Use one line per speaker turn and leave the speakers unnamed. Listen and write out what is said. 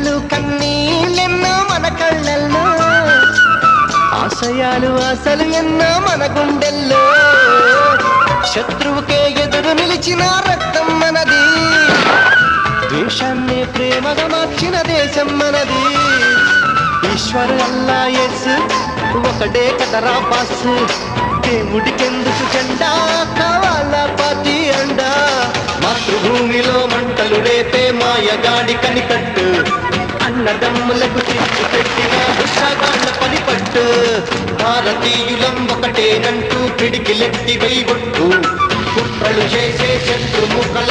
కలలు కన్నీళ్ళెన్నో మన కళ్ళల్లో, ఆశయాలు ఆశలు ఎన్నో మన గుండెల్లో. శత్రువుకే ఎదురు నిలిచిన రక్తం మనది, ద్వేషాన్ని ప్రేమగా మార్చిన దేశం మనది. ఈశ్వరు అల్లా యేసు ఒకటే కదరా బాస్, దేవుడికెందుకు జెండా కావాలా పార్టీ అండా. మాతృభూమిలో మంటలు రేపే మాయగాడి కనికట్టు, అన్నదమ్ములకు తెచ్చి పెట్టిన దుష్టాగాళ్ళ పనిపట్టు. భారతీయులం ఒకటేనంటూ పిడికిలెత్తి వెయ్యొట్టు, కుట్రలు చేసే శత్రుముఖల